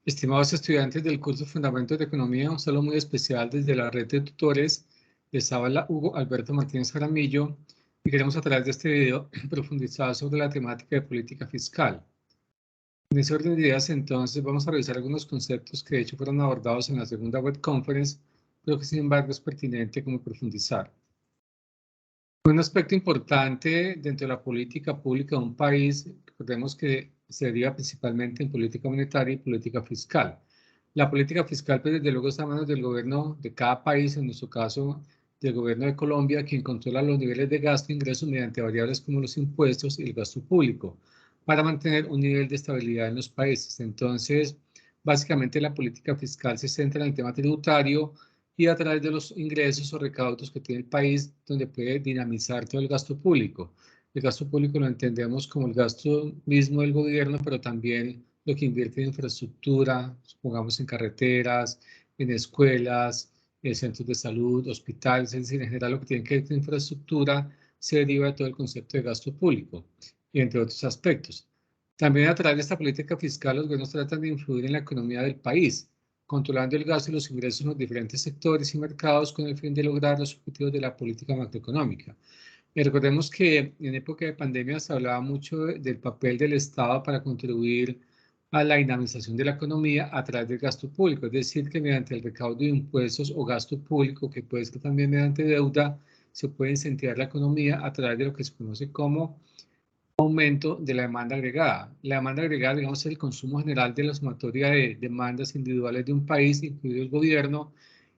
Estimados estudiantes del curso Fundamentos de Economía, un saludo muy especial desde la red de tutores. Les habla Hugo Alberto Martínez Jaramillo y queremos a través de este video profundizar sobre la temática de política fiscal. En ese orden de ideas, entonces, vamos a revisar algunos conceptos que de hecho fueron abordados en la segunda web conference, pero que sin embargo es pertinente como profundizar. Un aspecto importante dentro de la política pública de un país, recordemos que se deriva principalmente en política monetaria y política fiscal. La política fiscal, pues desde luego está en manos del gobierno de cada país, en nuestro caso del gobierno de Colombia, quien controla los niveles de gasto e ingresos mediante variables como los impuestos y el gasto público, para mantener un nivel de estabilidad en los países. Entonces, básicamente la política fiscal se centra en el tema tributario, y a través de los ingresos o recaudos que tiene el país, donde puede dinamizar todo el gasto público. El gasto público lo entendemos como el gasto mismo del gobierno, pero también lo que invierte en infraestructura, supongamos en carreteras, en escuelas, en centros de salud, hospitales, es decir, en general lo que tiene que ver con infraestructura se deriva de todo el concepto de gasto público, y entre otros aspectos. También a través de esta política fiscal, los gobiernos tratan de influir en la economía del país, controlando el gasto y los ingresos en los diferentes sectores y mercados con el fin de lograr los objetivos de la política macroeconómica. Y recordemos que en época de pandemia se hablaba mucho del papel del Estado para contribuir a la dinamización de la economía a través del gasto público, es decir, que mediante el recaudo de impuestos o gasto público, que puede ser también mediante deuda, se puede incentivar la economía a través de lo que se conoce como aumento de la demanda agregada. La demanda agregada, digamos, es el consumo general de la sumatoria de demandas individuales de un país, incluido el gobierno,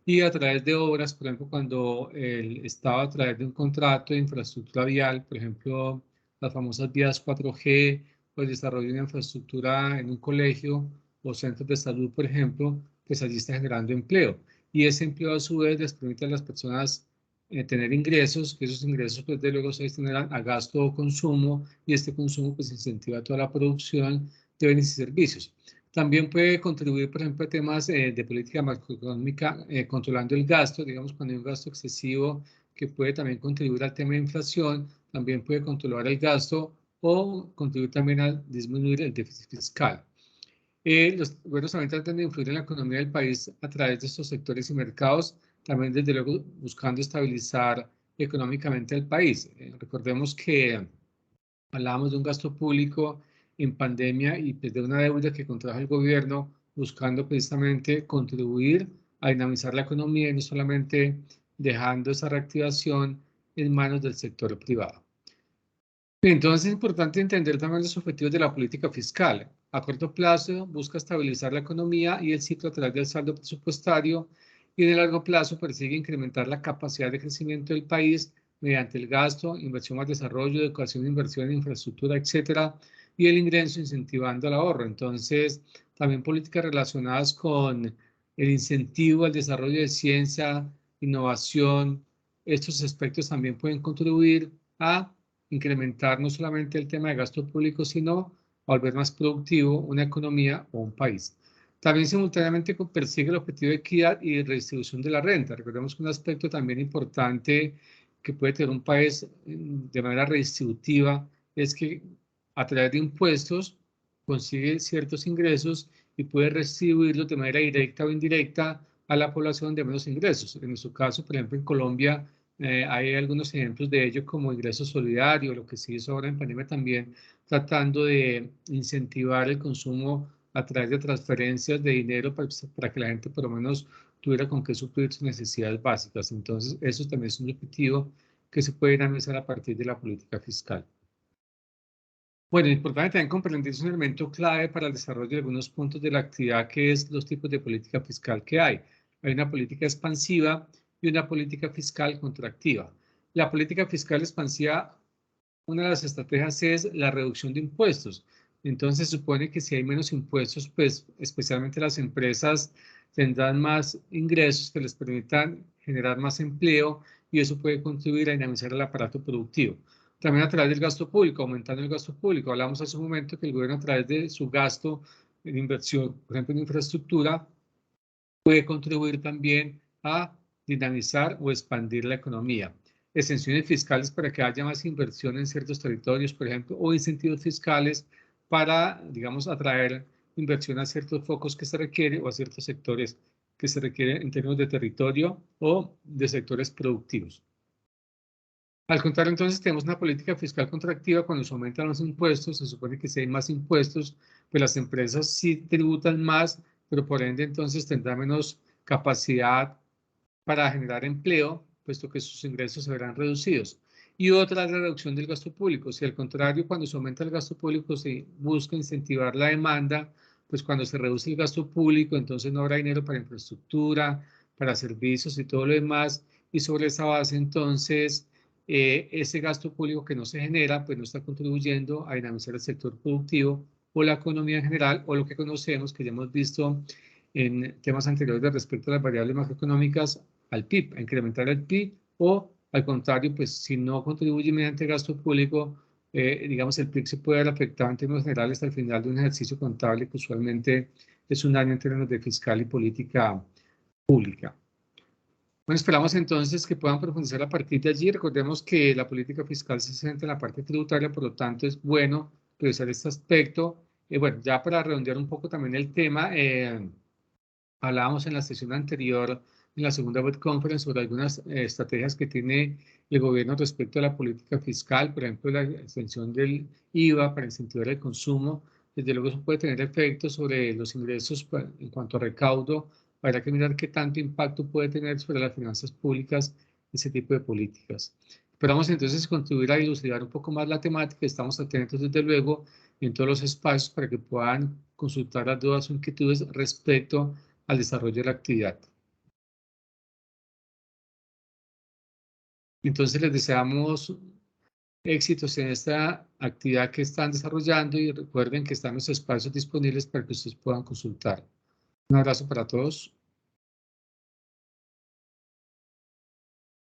y a través de obras, por ejemplo, cuando el Estado a través de un contrato de infraestructura vial, por ejemplo, las famosas vías 4G, o el desarrollo de una infraestructura en un colegio o centros de salud, por ejemplo, pues allí está generando empleo. Y ese empleo a su vez les permite a las personas tener ingresos, que esos ingresos pues de luego se destinan a gasto o consumo, y este consumo pues incentiva toda la producción de bienes y servicios. También puede contribuir, por ejemplo, a temas de política macroeconómica, controlando el gasto, digamos, cuando hay un gasto excesivo que puede también contribuir al tema de inflación, también puede controlar el gasto o contribuir también a disminuir el déficit fiscal. Los gobiernos también tratan de influir en la economía del país a través de estos sectores y mercados, también desde luego buscando estabilizar económicamente el país. Recordemos que hablábamos de un gasto público en pandemia y pues, de una deuda que contrajo el gobierno buscando precisamente contribuir a dinamizar la economía y no solamente dejando esa reactivación en manos del sector privado. Entonces es importante entender también los objetivos de la política fiscal. A corto plazo busca estabilizar la economía y el ciclo a través del saldo presupuestario, y en el largo plazo persigue incrementar la capacidad de crecimiento del país mediante el gasto, inversión más desarrollo, educación, inversión en infraestructura, etcétera, y el ingreso incentivando el ahorro. Entonces, también políticas relacionadas con el incentivo al desarrollo de ciencia, innovación, estos aspectos también pueden contribuir a incrementar no solamente el tema de gasto público, sino a volver más productivo una economía o un país. También simultáneamente persigue el objetivo de equidad y redistribución de la renta. Recordemos que un aspecto también importante que puede tener un país de manera redistributiva es que a través de impuestos consigue ciertos ingresos y puede redistribuirlos de manera directa o indirecta a la población de menos ingresos. En nuestro caso, por ejemplo, en Colombia, hay algunos ejemplos de ello como ingreso solidario, lo que se hizo ahora en pandemia también, tratando de incentivar el consumo a través de transferencias de dinero para que la gente por lo menos tuviera con qué suplir sus necesidades básicas. Entonces, eso también es un objetivo que se puede analizar a partir de la política fiscal. Bueno, es importante también comprender un elemento clave para el desarrollo de algunos puntos de la actividad, que es los tipos de política fiscal que hay. Hay una política expansiva y una política fiscal contractiva. La política fiscal expansiva, una de las estrategias es la reducción de impuestos. Entonces, supone que si hay menos impuestos, pues especialmente las empresas tendrán más ingresos que les permitan generar más empleo, y eso puede contribuir a dinamizar el aparato productivo. También a través del gasto público, aumentando el gasto público. Hablamos hace un momento que el gobierno a través de su gasto en inversión, por ejemplo en infraestructura, puede contribuir también a dinamizar o expandir la economía. Exenciones fiscales para que haya más inversión en ciertos territorios, por ejemplo, o incentivos fiscales para, digamos, atraer inversión a ciertos focos que se requiere o a ciertos sectores que se requieren en términos de territorio o de sectores productivos. Al contrario, entonces, tenemos una política fiscal contractiva. Cuando se aumentan los impuestos, se supone que si hay más impuestos, pues las empresas sí tributan más, pero por ende entonces tendrán menos capacidad para generar empleo, puesto que sus ingresos se verán reducidos. Y otra es la reducción del gasto público. Si al contrario, cuando se aumenta el gasto público, se busca incentivar la demanda, pues cuando se reduce el gasto público, entonces no habrá dinero para infraestructura, para servicios y todo lo demás. Y sobre esa base, entonces, ese gasto público que no se genera, pues no está contribuyendo a dinamizar el sector productivo o la economía en general, o lo que conocemos, que ya hemos visto en temas anteriores respecto a las variables macroeconómicas, al PIB, a incrementar el PIB, o al contrario, pues si no contribuye mediante gasto público, digamos, el PIB se puede ver afectado en términos generales hasta el final de un ejercicio contable que usualmente es un año en términos de fiscal y política pública. Bueno, esperamos entonces que puedan profundizar a partir de allí. Recordemos que la política fiscal se centra en la parte tributaria, por lo tanto es bueno revisar este aspecto. Bueno, ya para redondear un poco también el tema, hablábamos en la sesión anterior, en la segunda web conference, sobre algunas estrategias que tiene el gobierno respecto a la política fiscal, por ejemplo, la extensión del IVA para incentivar el consumo. Desde luego eso puede tener efectos sobre los ingresos en cuanto a recaudo. Habrá que mirar qué tanto impacto puede tener sobre las finanzas públicas ese tipo de políticas. Esperamos entonces contribuir a ilustrar un poco más la temática. Estamos atentos desde luego en todos los espacios para que puedan consultar las dudas o inquietudes respecto al desarrollo de la actividad. Entonces les deseamos éxitos en esta actividad que están desarrollando y recuerden que están los espacios disponibles para que ustedes puedan consultar. Un abrazo para todos.